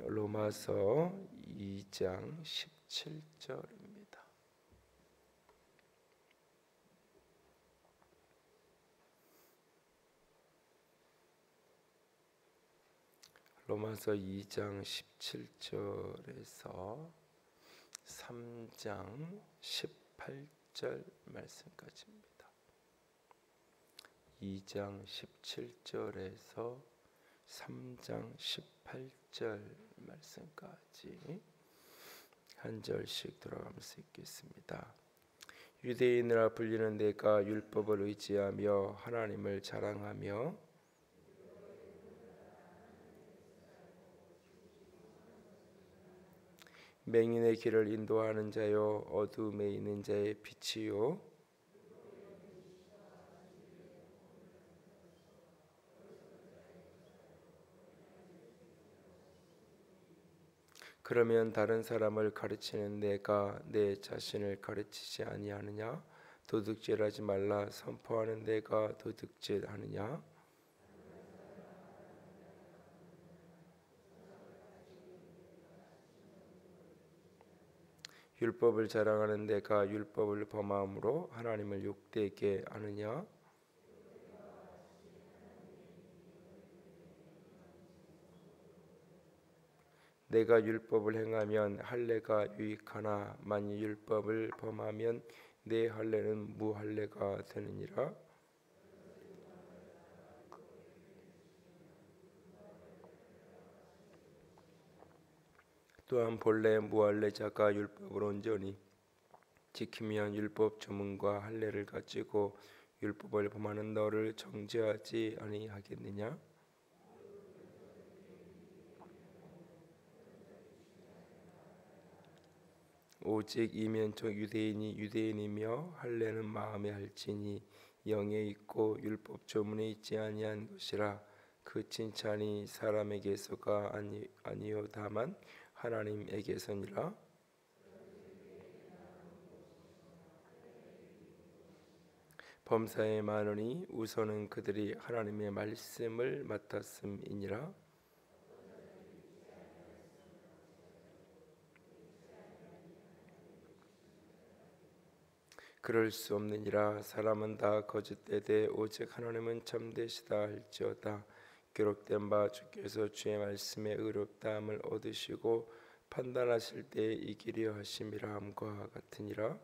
로마서 2장 17절입니다. 로마서 2장 17절에서 3장 18절 말씀까지입니다. 2장 17절에서 3장 18절 말씀까지 한 절씩 돌아가면서 읽겠습니다. 유대인이라 불리는 내가 율법을 의지하며 하나님을 자랑하며 맹인의 길을 인도하는 자요 어두움에 있는 자의 빛이요 그러면 다른 사람을 가르치는 내가 내 자신을 가르치지 아니하느냐? 도둑질하지 말라 선포하는 내가 도둑질하느냐? 율법을 자랑하는 내가 율법을 범함으로 하나님을 욕되게 하느냐? 내가 율법을 행하면 할례가 유익하나 만일 율법을 범하면 내 할례는 무할례가 되느니라. 또한 본래 무할례자가 율법을 온전히 지키면 율법 조문과 할례를 가지고 율법을 범하는 너를 정죄하지 아니하겠느냐? 오직 이면적 유대인이 유대인이며 할례는 마음에 할지니 영에 있고 율법 조문에 있지 아니한 것이라. 그 칭찬이 사람에게서가 아니요 다만 하나님에게서니라. 범사에 많으니 우선은 그들이 하나님의 말씀을 맡았음이니라. 그럴 수 없느니라. 사람은 다 거짓되되 오직 하나님은 참되시다 할지어다. 기록된 바 주께서 주의 말씀에 의롭다함을 얻으시고 판단하실 때에 이기려 하심이라 함과 같으니라.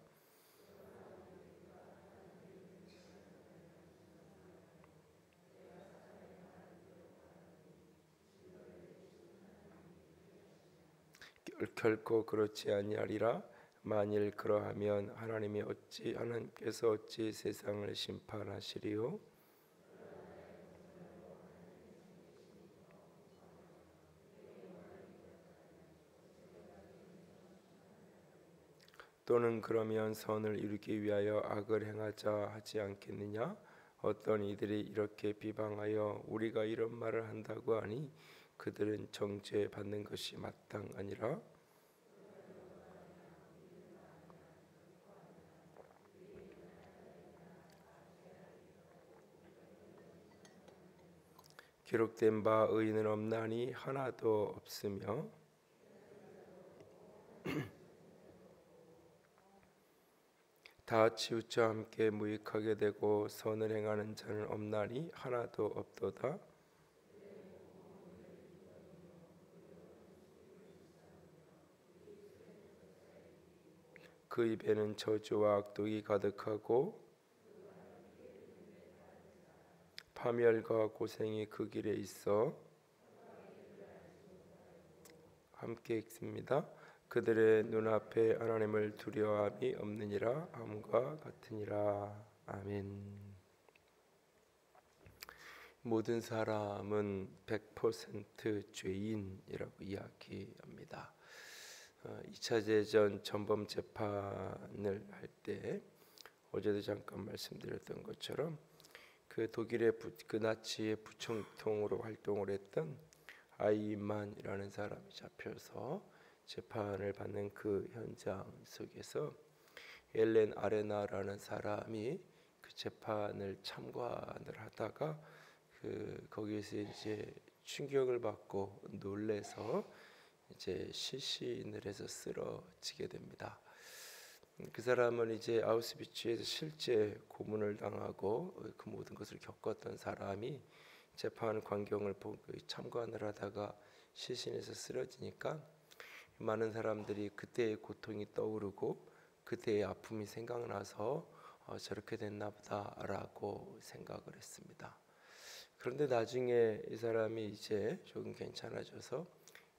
결코 그렇지 아니하리라. 만일 그러하면 하나님께서 어찌 세상을 심판하시리요? 또는 그러면 선을 이루기 위하여 악을 행하자 하지 않겠느냐? 어떤 이들이 이렇게 비방하여 우리가 이런 말을 한다고 하니 그들은 정죄받는 것이 마땅하니라. 기록된 바 의인은 없나니 하나도 없으며 다 치우쳐 함께 무익하게 되고 선을 행하는 자는 없나니 하나도 없도다. 그 입에는 저주와 악독이 가득하고 파멸과 고생이 그 길에 있어. 함께 읽습니다. 그들의 눈앞에 하나님을 두려워함이 없느니라 함과 같으니라. 아멘. 모든 사람은 100% 죄인이라고 이야기합니다. 2차 대전 전범 재판을 할 때 어제도 잠깐 말씀드렸던 것처럼 그 독일의 그 나치의 부총통으로 활동을 했던 아이만이라는 사람이 잡혀서 재판을 받는 그 현장 속에서 엘렌 아레나라는 사람이 그 재판을 참관을 하다가 거기에서 이제 충격을 받고 놀래서 이제 시신을 해서 쓰러지게 됩니다. 그 사람은 이제 아우슈비츠에서 실제 고문을 당하고 그 모든 것을 겪었던 사람이 재판 광경을 참관을 하다가 시신에서 쓰러지니까 많은 사람들이 그때의 고통이 떠오르고 그때의 아픔이 생각나서 저렇게 됐나 보다라고 생각을 했습니다. 그런데 나중에 이 사람이 이제 조금 괜찮아져서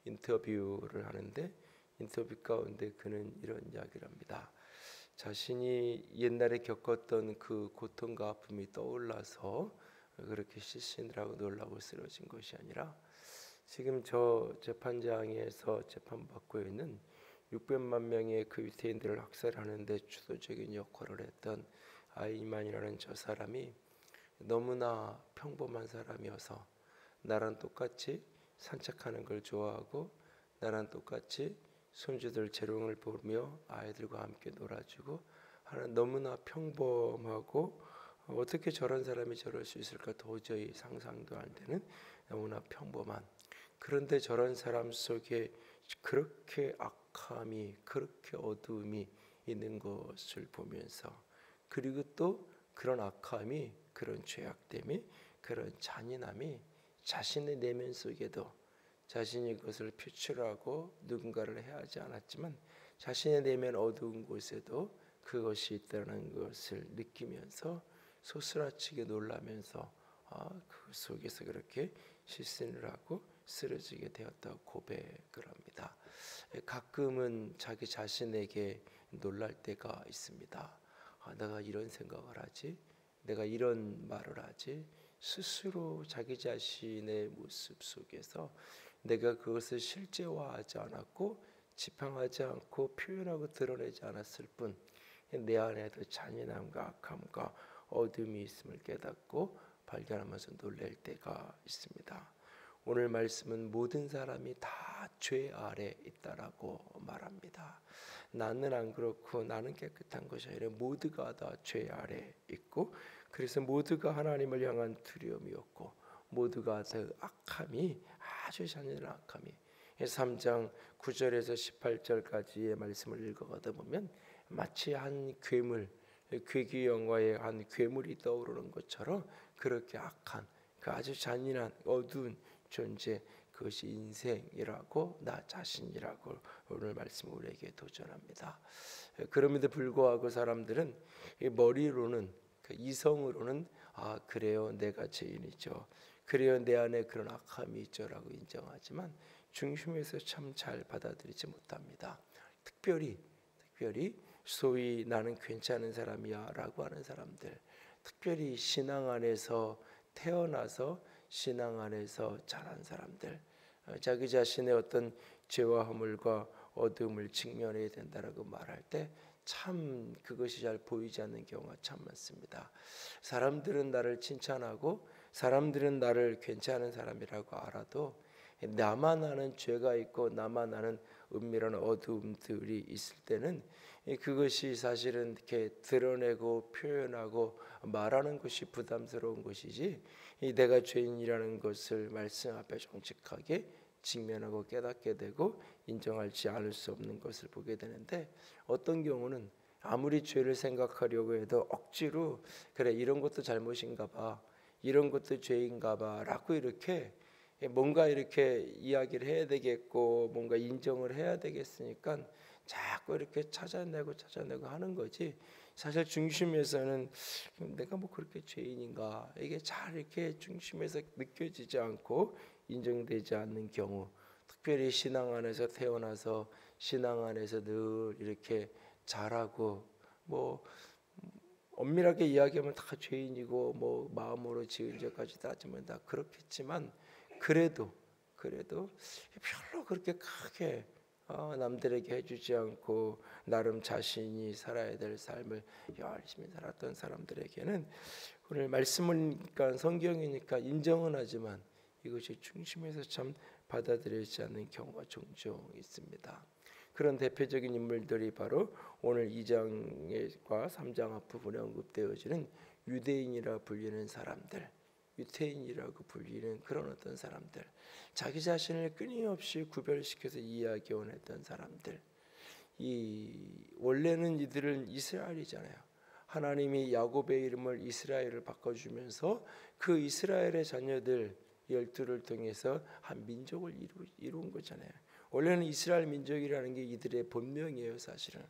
인터뷰를 하는데 인터뷰 가운데 그는 이런 이야기를 합니다. 자신이 옛날에 겪었던 그 고통과 아픔이 떠올라서 그렇게 시신을 하고 놀라고 쓰러진 것이 아니라 지금 저 재판장에서 재판받고 있는 600만 명의 그 유태인들을 학살하는데 주도적인 역할을 했던 아이만이라는 저 사람이 너무나 평범한 사람이어서 나랑 똑같이 산책하는 걸 좋아하고 나랑 똑같이 손주들 재롱을 보며 아이들과 함께 놀아주고 하는 너무나 평범하고 어떻게 저런 사람이 저럴 수 있을까 도저히 상상도 안 되는 너무나 평범한, 그런데 저런 사람 속에 그렇게 악함이 그렇게 어두움이 있는 것을 보면서, 그리고 또 그런 악함이 그런 죄악됨이 그런 잔인함이 자신의 내면 속에도 자신이 그것을 표출하고 누군가를 해하지 않았지만 자신의 내면 어두운 곳에도 그것이 있다는 것을 느끼면서 소스라치게 놀라면서 그 속에서 그렇게 실신을 하고 쓰러지게 되었다고 고백을 합니다. 가끔은 자기 자신에게 놀랄 때가 있습니다. 내가 이런 생각을 하지, 내가 이런 말을 하지, 스스로 자기 자신의 모습 속에서 내가 그것을 실제화하지 않았고 지팡하지 않고 표현하고 드러내지 않았을 뿐 내 안에도 잔인함과 악함과 어둠이 있음을 깨닫고 발견하면서 놀랄 때가 있습니다. 오늘 말씀은 모든 사람이 다 죄 아래 있다라고 말합니다. 나는 안 그렇고 나는 깨끗한 것이 아니라 모두가 다 죄 아래 있고, 그래서 모두가 하나님을 향한 두려움이 없고 모두가 다 악함이 아주 잔인한 악함이 3장 9절에서 18절까지의 말씀을 읽어가다 보면 마치 한 괴물, 괴기 영화의 한 괴물이 떠오르는 것처럼 그렇게 악한 그 아주 잔인한 어두운 존재, 그것이 인생이라고 나 자신이라고 오늘 말씀 우리에게 도전합니다. 그럼에도 불구하고 사람들은 머리로는 이성으로는 그래요, 내가 죄인이죠, 그래요, 내 안에 그런 악함이 있죠라고 인정하지만 중심에서 참 잘 받아들이지 못합니다. 특별히 소위 나는 괜찮은 사람이야 라고 하는 사람들, 특별히 신앙 안에서 태어나서 신앙 안에서 자란 사람들, 자기 자신의 어떤 죄와 허물과 어둠을 직면해야 된다라고 말할 때 참 그것이 잘 보이지 않는 경우가 참 많습니다. 사람들은 나를 칭찬하고 사람들은 나를 괜찮은 사람이라고 알아도 나만 아는 죄가 있고 나만 아는 은밀한 어두움들이 있을 때는 그것이 사실은 이렇게 드러내고 표현하고 말하는 것이 부담스러운 것이지, 내가 죄인이라는 것을 말씀 앞에 정직하게 직면하고 깨닫게 되고 인정하지 않을 수 없는 것을 보게 되는데, 어떤 경우는 아무리 죄를 생각하려고 해도 억지로 그래 이런 것도 잘못인가 봐, 이런 것도 죄인가 봐 라고 이렇게 뭔가 이렇게 이야기를 해야 되겠고 뭔가 인정을 해야 되겠으니까 자꾸 이렇게 찾아내고 하는 거지, 사실 중심에서는 내가 뭐 그렇게 죄인인가 이게 잘 이렇게 중심에서 느껴지지 않고 인정되지 않는 경우, 특별히 신앙 안에서 태어나서 신앙 안에서 늘 이렇게 자라고 뭐 엄밀하게 이야기하면 다 죄인이고 뭐 마음으로 지은 죄까지 따지면 다 그렇겠지만 그래도 별로 그렇게 크게 남들에게 해주지 않고 나름 자신이 살아야 될 삶을 열심히 살았던 사람들에게는 오늘 말씀이니까 성경이니까 인정은 하지만 이것이 중심에서 참 받아들이지 않는 경우가 종종 있습니다. 그런 대표적인 인물들이 바로 오늘 2장과 3장 앞부분에 언급되어지는 유대인이라 불리는 사람들, 유태인이라고 불리는 그런 어떤 사람들, 자기 자신을 끊임없이 구별시켜서 이해하기 원했던 사람들, 원래는 이들은 이스라엘이잖아요. 하나님이 야곱의 이름을 이스라엘을 바꿔주면서 그 이스라엘의 자녀들 12를 통해서 한 민족을 이룬 거잖아요. 원래는 이스라엘 민족이라는 게 이들의 본명이에요, 사실은.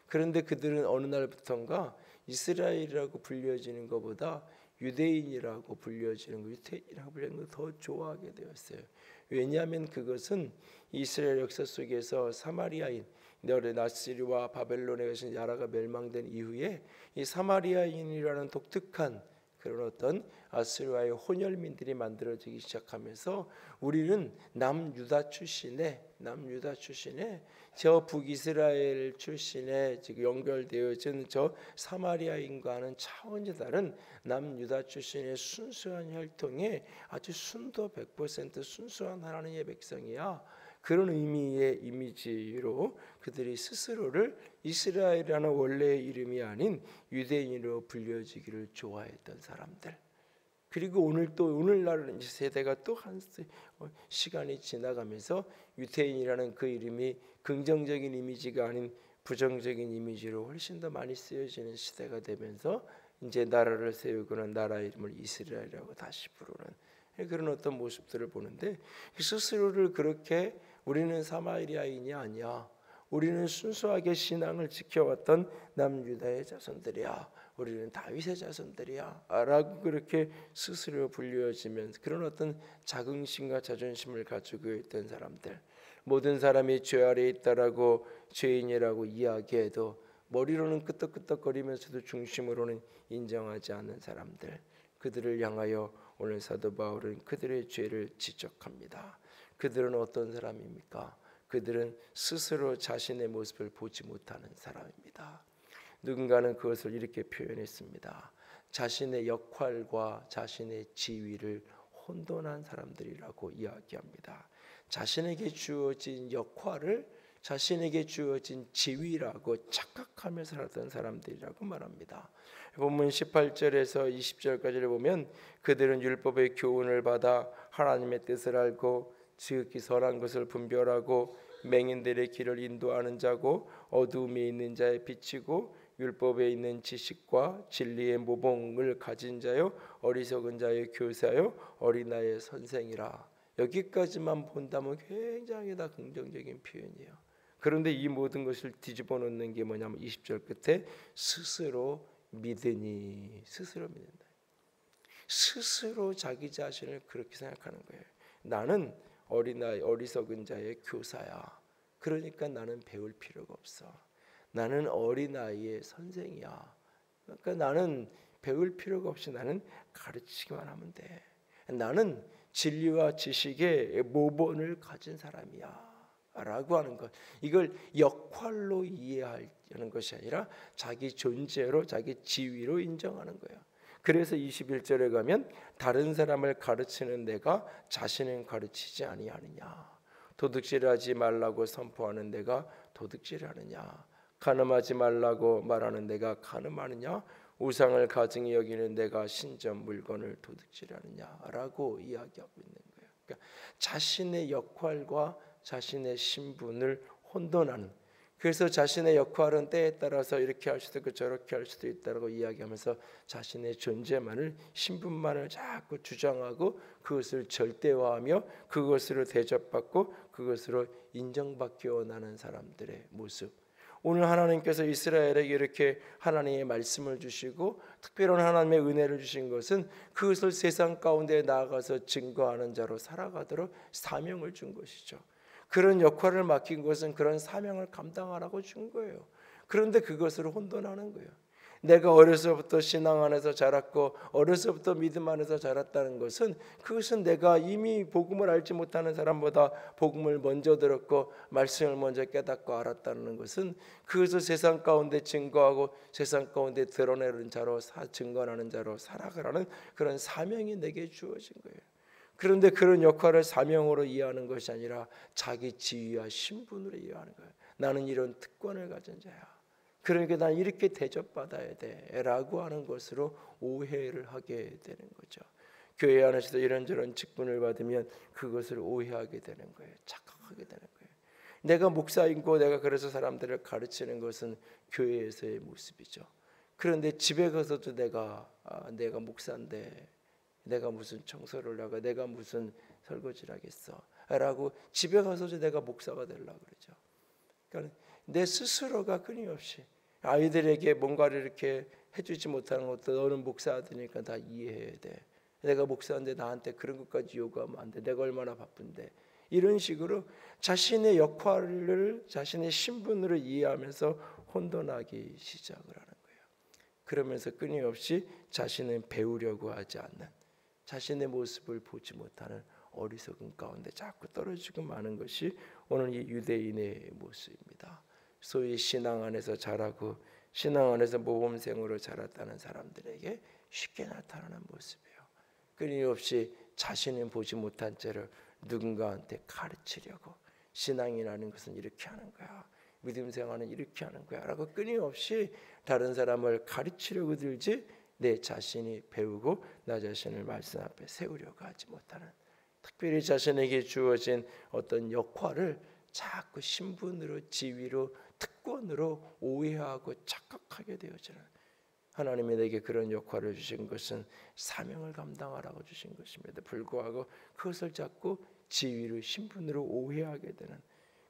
그런데 그들은 어느 날부턴가 이스라엘이라고 불려지는 것보다 유대인이라고 불려지는 거, 유태인이라고 불리는 걸 더 좋아하게 되었어요. 왜냐하면 그것은 이스라엘 역사 속에서 사마리아인, 나시리와 바벨론에 계신 나라가 멸망된 이후에 이 사마리아인이라는 독특한 그런 어떤 아스리아의 혼혈민들이 만들어지기 시작하면서 우리는 남유다 출신의 저 북이스라엘 출신의 지금 연결되어진 저 사마리아인과는 차원이 다른 남유다 출신의 순수한 혈통의 아주 순도 100% 순수한 하나님의 백성이야. 그런 의미의 이미지로 그들이 스스로를 이스라엘이라는 원래의 이름이 아닌 유대인으로 불려지기를 좋아했던 사람들. 그리고 오늘날 세대가 또 한 시간이 지나가면서 유태인이라는 그 이름이 긍정적인 이미지가 아닌 부정적인 이미지로 훨씬 더 많이 쓰여지는 시대가 되면서 이제 나라를 세우고는 나라 이름을 이스라엘이라고 다시 부르는 그런 어떤 모습들을 보는데, 스스로를 그렇게 우리는 사마리아인이 아니야, 우리는 순수하게 신앙을 지켜왔던 남유다의 자손들이야, 우리는 다윗의 자손들이야 라고 그렇게 스스로 불려지면서 그런 어떤 자긍심과 자존심을 가지고 있던 사람들, 모든 사람이 죄 아래에 있다라고 죄인이라고 이야기해도 머리로는 끄떡끄떡거리면서도 중심으로는 인정하지 않는 사람들, 그들을 향하여 오늘 사도 바울은 그들의 죄를 지적합니다. 그들은 어떤 사람입니까? 그들은 스스로 자신의 모습을 보지 못하는 사람입니다. 누군가는 그것을 이렇게 표현했습니다. 자신의 역할과 자신의 지위를 혼돈한 사람들이라고 이야기합니다. 자신에게 주어진 역할을 자신에게 주어진 지위라고 착각하며 살았던 사람들이라고 말합니다. 본문 18절에서 20절까지를 보면 그들은 율법의 교훈을 받아 하나님의 뜻을 알고 지극히 선한 것을 분별하고 맹인들의 길을 인도하는 자고 어두움에 있는 자의 빛이고 율법에 있는 지식과 진리의 모범을 가진 자요 어리석은 자의 교사요 어린아이의 선생이라. 여기까지만 본다면 굉장히 다 긍정적인 표현이에요. 그런데 이 모든 것을 뒤집어 놓는 게 뭐냐면 20절 끝에 스스로 믿으니, 스스로 믿는다. 스스로 자기 자신을 그렇게 생각하는 거예요. 나는 어린아이 어리석은 자의 교사야. 그러니까 나는 배울 필요가 없어. 나는 어린아이의 선생이야. 그러니까 나는 배울 필요가 없이 나는 가르치기만 하면 돼. 나는 진리와 지식의 모본을 가진 사람이야 라고 하는 것, 이걸 역할로 이해하는 것이 아니라 자기 존재로 자기 지위로 인정하는 거예요. 그래서 21절에 가면 다른 사람을 가르치는 내가 자신은 가르치지 아니하느냐, 도둑질하지 말라고 선포하는 내가 도둑질하느냐, 간음하지 말라고 말하는 내가 간음하느냐, 우상을 가증히 여기는 내가 신전 물건을 도둑질하느냐라고 이야기하고 있는 거예요. 그러니까 자신의 역할과 자신의 신분을 혼돈하는, 그래서 자신의 역할은 때에 따라서 이렇게 할 수도 있고 저렇게 할 수도 있다고 이야기하면서 자신의 존재만을, 신분만을 자꾸 주장하고 그것을 절대화하며 그것으로 대접받고 그것으로 인정받기 원하는 사람들의 모습. 오늘 하나님께서 이스라엘에게 이렇게 하나님의 말씀을 주시고 특별한 하나님의 은혜를 주신 것은 그것을 세상 가운데 나아가서 증거하는 자로 살아가도록 사명을 준 것이죠. 그런 역할을 맡긴 것은 그런 사명을 감당하라고 준 거예요. 그런데 그것을 혼돈하는 거예요. 내가 어려서부터 신앙 안에서 자랐고 어려서부터 믿음 안에서 자랐다는 것은, 그것은 내가 이미 복음을 알지 못하는 사람보다 복음을 먼저 들었고 말씀을 먼저 깨닫고 알았다는 것은, 그것을 세상 가운데 증거하고 세상 가운데 드러내는 자로 증거하는 자로 살아가라는 그런 사명이 내게 주어진 거예요. 그런데 그런 역할을 사명으로 이해하는 것이 아니라 자기 지위와 신분으로 이해하는 거예요. 나는 이런 특권을 가진 자야. 그러니까 난 이렇게 대접받아야 돼 라고 하는 것으로 오해를 하게 되는 거죠. 교회 안에서도 이런저런 직분을 받으면 그것을 오해하게 되는 거예요. 착각하게 되는 거예요. 내가 목사이고 내가 그래서 사람들을 가르치는 것은 교회에서의 모습이죠. 그런데 집에 가서도 내가 목사인데 내가 무슨 청소를 하고 내가 무슨 설거지를 하겠어 라고 집에 가서도 내가 목사가 되려고 그러죠. 그러니까 내 스스로가 끊임없이 아이들에게 뭔가를 이렇게 해주지 못하는 것도 너는 목사들이니까 다 이해해야 돼. 내가 목사인데 나한테 그런 것까지 요구하면 안 돼. 내가 얼마나 바쁜데. 이런 식으로 자신의 역할을 자신의 신분으로 이해하면서 혼돈하기 시작을 하는 거예요. 그러면서 끊임없이 자신을 배우려고 하지 않는, 자신의 모습을 보지 못하는 어리석은 가운데 자꾸 떨어지고 마는 것이 오늘 이 유대인의 모습입니다. 소위 신앙 안에서 자라고 신앙 안에서 모범생으로 자랐다는 사람들에게 쉽게 나타나는 모습이에요. 끊임없이 자신은 보지 못한 채를 누군가한테 가르치려고, 신앙이라는 것은 이렇게 하는 거야, 믿음 생활은 이렇게 하는 거야 라고 끊임없이 다른 사람을 가르치려고 들지 내 자신이 배우고 나 자신을 말씀 앞에 세우려고 하지 못하는, 특별히 자신에게 주어진 어떤 역할을 자꾸 신분으로, 지위로, 특권으로 오해하고 착각하게 되어지는, 하나님이 내게 그런 역할을 주신 것은 사명을 감당하라고 주신 것임에도 불구하고 그것을 자꾸 지위로, 신분으로 오해하게 되는,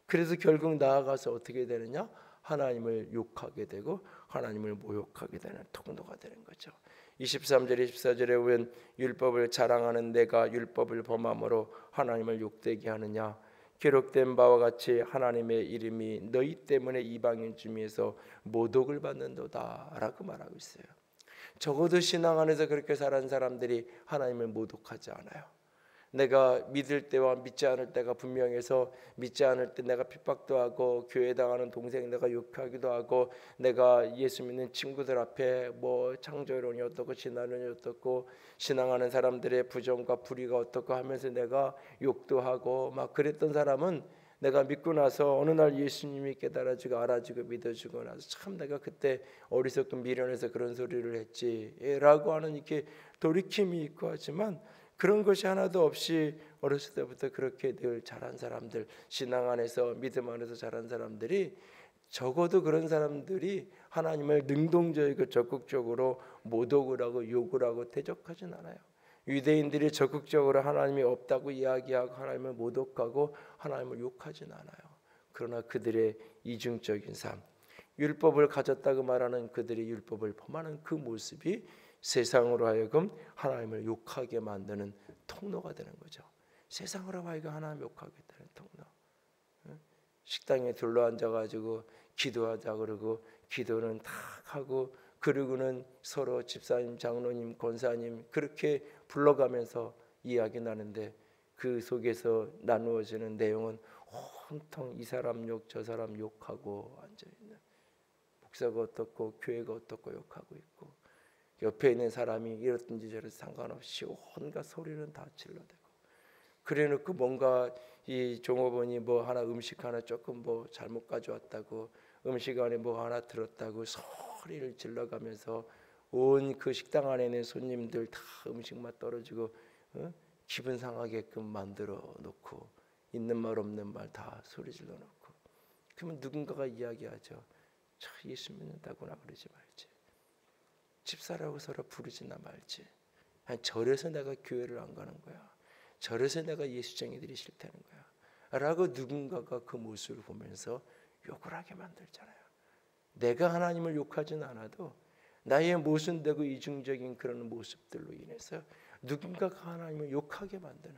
그래서 결국 나아가서 어떻게 되느냐? 하나님을 욕하게 되고 하나님을 모욕하게 되는 통로가 되는 거죠. 23절 24절에 보면 율법을 자랑하는 내가 율법을 범함으로 하나님을 욕되게 하느냐? 기록된 바와 같이 하나님의 이름이 너희 때문에 이방인 중에서 모독을 받는도다 라고 말하고 있어요. 적어도 신앙 안에서 그렇게 살아온 사람들이 하나님을 모독하지 않아요. 내가 믿을 때와 믿지 않을 때가 분명해서 믿지 않을 때 내가 핍박도 하고 교회 당하는 동생 내가 욕하기도 하고, 내가 예수 믿는 친구들 앞에 뭐 창조론이 어떻고 진화론이 어떻고 신앙하는 사람들의 부정과 불의가 어떻고 하면서 내가 욕도 하고 막 그랬던 사람은 내가 믿고 나서 어느 날 예수님이 깨달아지고 알아지고 믿어지고 나서 참 내가 그때 어리석고 미련해서 그런 소리를 했지라고 하는 이렇게 돌이킴이 있고 하지만, 그런 것이 하나도 없이 어렸을 때부터 그렇게 늘 자란 사람들, 신앙 안에서 믿음 안에서 자란 사람들이, 적어도 그런 사람들이 하나님을 능동적이고 적극적으로 모독을 하고 욕을 하고 대적하진 않아요. 유대인들이 적극적으로 하나님이 없다고 이야기하고 하나님을 모독하고 하나님을 욕하진 않아요. 그러나 그들의 이중적인 삶, 율법을 가졌다고 말하는 그들이 율법을 범하는 그 모습이 세상으로 하여금 하나님을 욕하게 만드는 통로가 되는 거죠. 세상으로 하여금 하나님 욕하게 되는 통로. 식당에 둘러앉아가지고 기도하자 그러고 기도는 탁 하고, 그러고는 서로 집사님, 장로님, 권사님 그렇게 불러가면서 이야기 나는데 그 속에서 나누어지는 내용은 온통 이 사람 욕 저 사람 욕하고 앉아있는, 목사가 어떻고 교회가 어떻고 욕하고 있고, 옆에 있는 사람이 이렇든지 저렇든지 상관없이 온갖 소리는 다 질러대고, 그래놓고 뭔가 이 종업원이 뭐 하나 음식 하나 조금 뭐 잘못 가져왔다고, 음식 안에 뭐 하나 들었다고 소리를 질러가면서 온 그 식당 안에 있는 손님들 다 음식 맛 떨어지고 기분 상하게끔 만들어 놓고, 있는 말 없는 말 다 소리 질러 놓고, 그러면 누군가가 이야기하죠. 저 예수 믿는다구나 그러지 말지, 집사라고 서로 부르지나 말지, 아니, 저래서 내가 교회를 안 가는 거야, 저래서 내가 예수쟁이들이 싫다는 거야 라고 누군가가 그 모습을 보면서 욕을 하게 만들잖아요. 내가 하나님을 욕하진 않아도 나의 모순되고 이중적인 그런 모습들로 인해서 누군가가 하나님을 욕하게 만드는,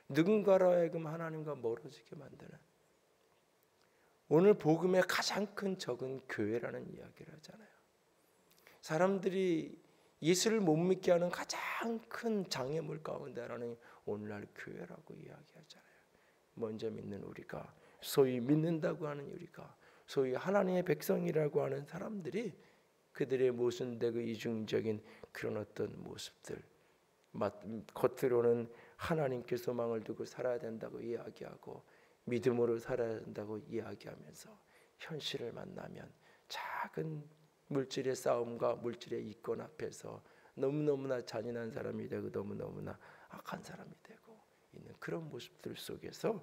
누군가로 하여금 하나님과 멀어지게 만드는, 오늘 복음의 가장 큰 적은 교회라는 이야기를 하잖아요. 사람들이 예수를 못 믿게 하는 가장 큰 장애물 가운데 하나는 오늘날 교회라고 이야기하잖아요. 먼저 믿는 우리가, 소위 믿는다고 하는 우리가, 소위 하나님의 백성이라고 하는 사람들이 그들의 모순되고 이중적인 그런 어떤 모습들, 겉으로는 하나님께 소망을 두고 살아야 된다고 이야기하고 믿음으로 살아야 된다고 이야기하면서 현실을 만나면 작은 물질의 싸움과 물질의 이권 앞에서 너무너무나 잔인한 사람이 되고 너무너무나 악한 사람이 되고 있는 그런 모습들 속에서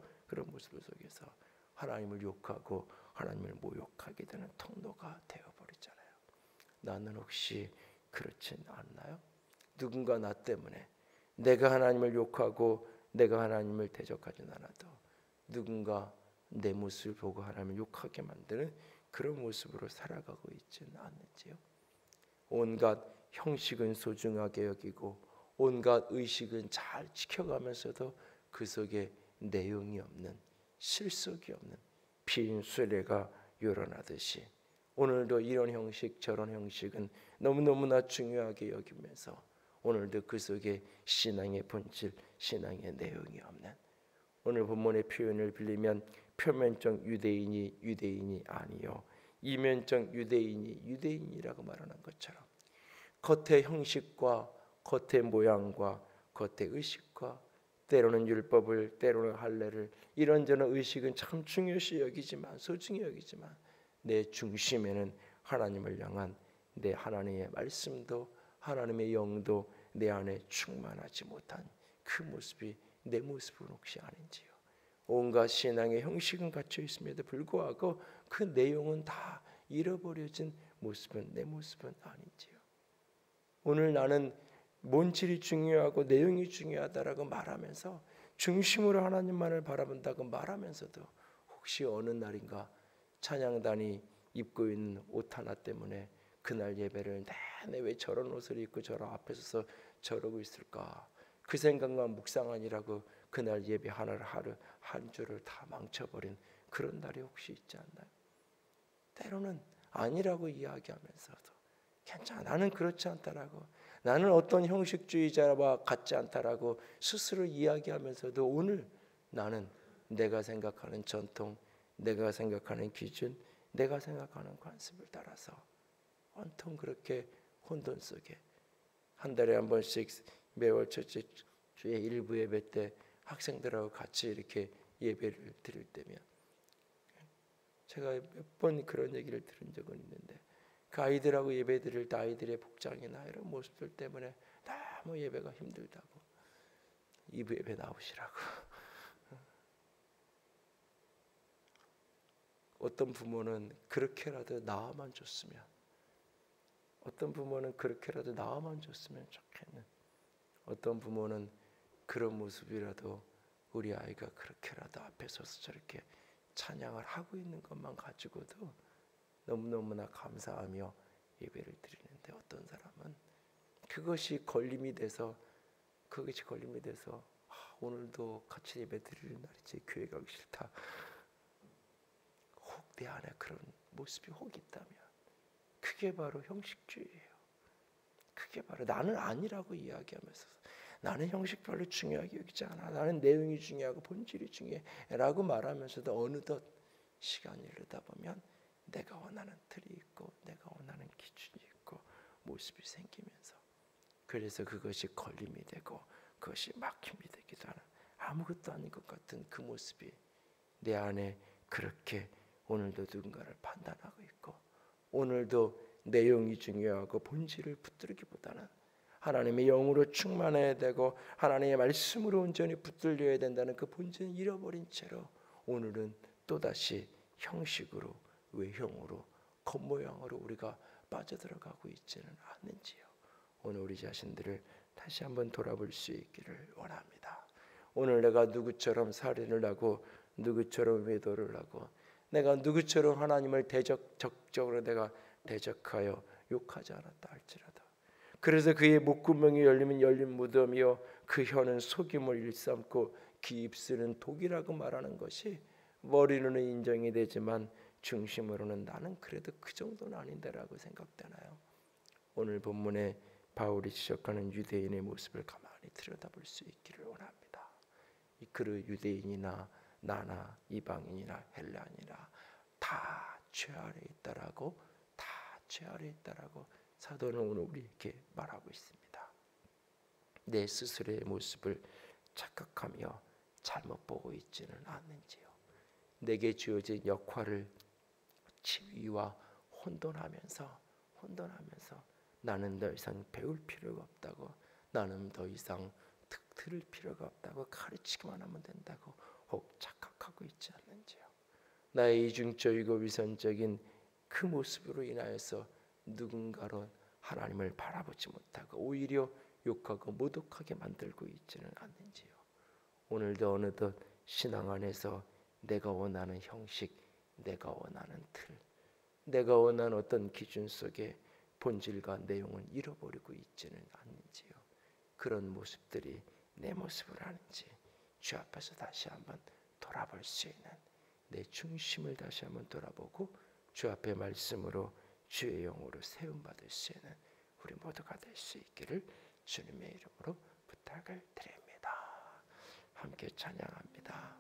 하나님을 욕하고 하나님을 모욕하게 되는 통로가 되어버리잖아요. 나는 혹시 그렇진 않나요? 누군가 나 때문에 내가 하나님을 욕하고 내가 하나님을 대적하진 않아도 누군가 내 모습을 보고 하나님을 욕하게 만드는 그런 모습으로 살아가고 있지는 않는지요? 온갖 형식은 소중하게 여기고 온갖 의식은 잘 지켜가면서도 그 속에 내용이 없는, 실속이 없는 빈 수레가 요란하듯이 오늘도 이런 형식 저런 형식은 너무너무나 중요하게 여기면서 오늘도 그 속에 신앙의 본질, 신앙의 내용이 없는, 오늘 본문의 표현을 빌리면 표면적 유대인이 유대인이 아니요 이면적 유대인이 유대인이라고 말하는 것처럼 겉의 형식과 겉의 모양과 겉의 의식과 때로는 율법을 때로는 할례를 이런저런 의식은 참 중요시 여기지만 소중히 여기지만 내 중심에는 하나님을 향한 내 하나님의 말씀도 하나님의 영도 내 안에 충만하지 못한 그 모습이 내 모습은 혹시 아닌지요? 온갖 신앙의 형식은 갖춰 있음에도 불구하고 그 내용은 다 잃어버려진 모습은 내 모습은 아닌지요? 오늘 나는 본질이 중요하고 내용이 중요하다라고 말하면서 중심으로 하나님만을 바라본다고 말하면서도 혹시 어느 날인가 찬양단이 입고 있는 옷 하나 때문에 그날 예배를 내내 왜 저런 옷을 입고 저런 앞에 서서 저러고 있을까 그 생각만 묵상하니라고 그날 예배 하나를 한 주를 다 망쳐버린 그런 날이 혹시 있지 않나요? 때로는 아니라고 이야기하면서도 괜찮아 나는 그렇지 않다라고 나는 어떤 형식주의자와 같지 않다라고 스스로 이야기하면서도 오늘 나는 내가 생각하는 전통, 내가 생각하는 기준, 내가 생각하는 관습을 따라서 온통 그렇게 혼돈 속에 한 달에 한 번씩 매월 첫째 주의 일부 예배 때 학생들하고 같이 이렇게 예배를 드릴 때면 제가 몇 번 그런 얘기를 들은 적은 있는데 그 아이들하고 예배 드릴 때 아이들의 복장이나 이런 모습들 때문에 너무 예배가 힘들다고 2부 예배 나오시라고 어떤 부모는 그렇게라도 나와만 줬으면 어떤 부모는 그렇게라도 나와만 줬으면 좋겠는 어떤 부모는 그런 모습이라도 우리 아이가 그렇게라도 앞에 서서 저렇게 찬양을 하고 있는 것만 가지고도 너무너무나 감사하며 예배를 드리는데 어떤 사람은 그것이 걸림이 돼서 오늘도 같이 예배 드리는 날이지 교회 가기 싫다. 혹 내 안에 그런 모습이 혹 있다면 그게 바로 형식주의예요. 그게 바로 나는 아니라고 이야기하면서 나는 형식 별로 중요하게 여기지 않아. 나는 내용이 중요하고 본질이 중요해라고 말하면서도 어느덧 시간이 흐르다 보면 내가 원하는 틀이 있고 내가 원하는 기준이 있고 모습이 생기면서 그래서 그것이 걸림이 되고 그것이 막힘이 되기도 하는 아무것도 아닌 것 같은 그 모습이 내 안에 그렇게 오늘도 누군가를 판단하고 있고 오늘도 내용이 중요하고 본질을 붙들기보다는 하나님의 영으로 충만해야 되고 하나님의 말씀으로 온전히 붙들려야 된다는 그 본질을 잃어버린 채로 오늘은 또다시 형식으로 외형으로 겉모양으로 우리가 빠져들어가고 있지는 않는지요. 오늘 우리 자신들을 다시 한번 돌아볼 수 있기를 원합니다. 오늘 내가 누구처럼 살인을 하고 누구처럼 외도를 하고 내가 누구처럼 하나님을 적극적으로 내가 대적하여 욕하지 않았다 할지라도 그래서 그의 목구멍이 열리면 열린 무덤이요 그 혀는 속임을 일삼고 그 입술은 독이라고 말하는 것이 머리로는 인정이 되지만 중심으로는 나는 그래도 그 정도는 아닌데라고 생각되나요? 오늘 본문에 바울이 지적하는 유대인의 모습을 가만히 들여다볼 수 있기를 원합니다. 그 유대인이나 나나 이방인이나 헬라인이나 다 죄 아래 있다라고 사도는 오늘 우리에게 말하고 있습니다. 내 스스로의 모습을 착각하며 잘못 보고 있지는 않는지요. 내게 주어진 역할을 지위와 혼돈하면서 나는 더 이상 배울 필요가 없다고, 나는 더 이상 들을 필요가 없다고, 가르치기만 하면 된다고 혹 착각하고 있지 않는지요. 나의 이중적이고 위선적인 그 모습으로 인하여서 누군가로 하나님을 바라보지 못하고 오히려 욕하고 모독하게 만들고 있지는 않는지요. 오늘도 어느덧 신앙 안에서 내가 원하는 형식, 내가 원하는 틀, 내가 원하는 어떤 기준 속에 본질과 내용을 잃어버리고 있지는 않는지요. 그런 모습들이 내 모습을 아는지 주 앞에서 다시 한번 돌아볼 수 있는, 내 중심을 다시 한번 돌아보고 주 앞의 말씀으로 주의 영으로 세움받을 수 있는 우리 모두가 될 수 있기를 주님의 이름으로 부탁을 드립니다. 함께 찬양합니다.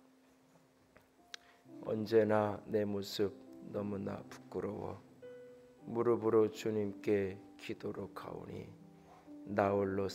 언제나 내 모습 너무나 부끄러워 무릎으로 주님께 기도로 가오니 나 홀로